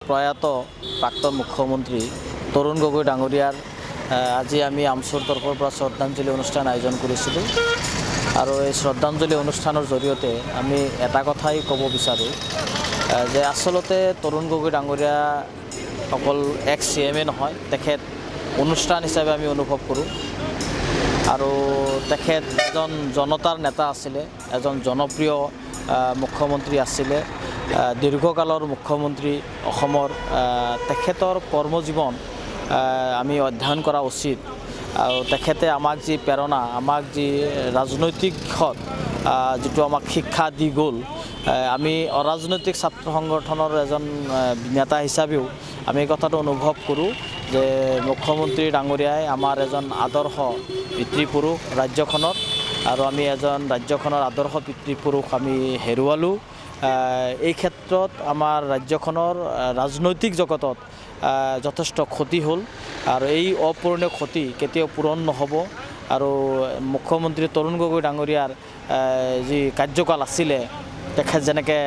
প্ৰয়াত প্ৰাক্তন মুখ্যমন্ত্ৰী তৰুণ গগৈ ডাঙৰীয়াৰ আজি আমি আমচুৰ তৰফৰ পৰা শ্ৰদ্ধাঞ্জলি অনুষ্ঠান আয়োজন কৰিছিলোঁ আৰু এই শ্ৰদ্ধাঞ্জলি অনুষ্ঠানৰ জৰিয়তে আমি এটা কথাই ক'ব বিচাৰোঁ যে আচলতে তৰুণ গগৈ ডাঙৰীয়া অকল এক্স CMA নহয়, তেখেত অনুষ্ঠান হিচাপে আমি অনুভৱ কৰোঁ আৰু তেখেত এজন জনতাৰ নেতা আছিলে, এজন জনপ্ৰিয় মুখ্যমন্ত্ৰী আছিলে, দীৰ্ঘকালৰ মুখ্যমন্ত্ৰী অসমৰ। তেখেতৰ কৰ্মজীৱন আমি অধ্যয়ন কৰা উচিত আৰু তেখেতে আমাক যি প্ৰেৰণা, আমাক যি ৰাজনৈতিক দিশত যিটো আমাক শিক্ষা দি গ'ল, আমি অৰাজনৈতিক ছাত্ৰ সংগঠনৰ এজন নেতা হিচাপেও আমি এই কথাটো অনুভৱ কৰোঁ যে মুখ্যমন্ত্ৰী ডাঙৰীয়াই আমাৰ এজন আদৰ্শ পিতৃপুৰুষ ৰাজ্যখনৰ, আৰু আমি এজন ৰাজ্যখনৰ আদৰ্শ পিতৃপুৰুষ আমি হেৰুৱালোঁ। এই ক্ষেত্ৰত আমাৰ ৰাজ্যখনৰ ৰাজনৈতিক জগতত যথেষ্ট ক্ষতি হ'ল আৰু এই অপূৰণীয় ক্ষতি কেতিয়াও পূৰণ নহ'ব। আৰু মুখ্যমন্ত্ৰী তৰুণ গগৈ ডাঙৰীয়াৰ যি কাৰ্যকাল আছিলে, তেখেত যেনেকৈ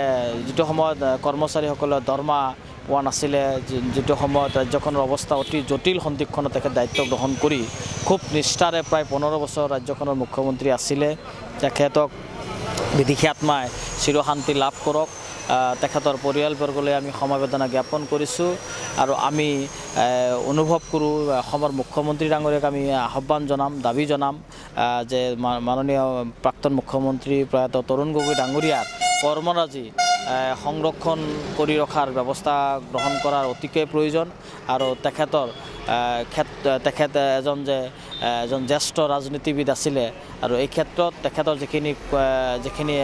যিটো সময়ত কৰ্মচাৰীসকলে দৰমহা পোৱা নাছিলে, যিটো সময়ত ৰাজ্যখনৰ অৱস্থা অতি জটিল সন্দিক্ষণত তেখেত দায়িত্ব গ্ৰহণ কৰি খুব নিষ্ঠাৰে প্ৰায় 15 বছৰ ৰাজ্যখনৰ মুখ্যমন্ত্ৰী আছিলে। তেখেতক বিদেশী আত্মাই চিৰশান্তি লাভ কৰক, তেখেতৰ পৰিয়ালবৰ্গলৈ আমি সমবেদনা জ্ঞাপন কৰিছোঁ আৰু আমি অনুভৱ কৰোঁ অসমৰ মুখ্যমন্ত্ৰী ডাঙৰীয়াক আমি আহ্বান জনাম, দাবী জনাম যে মাননীয় প্ৰাক্তন মুখ্যমন্ত্ৰী প্ৰয়াত তৰুণ গগৈ ডাঙৰীয়াৰ কৰ্মৰাজি সংৰক্ষণ কৰি ৰখাৰ ব্যৱস্থা গ্ৰহণ কৰাৰ অতিকৈ প্ৰয়োজন আৰু তেখেত এজন জ্যেষ্ঠ ৰাজনীতিবিদ আছিলে আৰু এই ক্ষেত্ৰত তেখেতৰ যিখিনি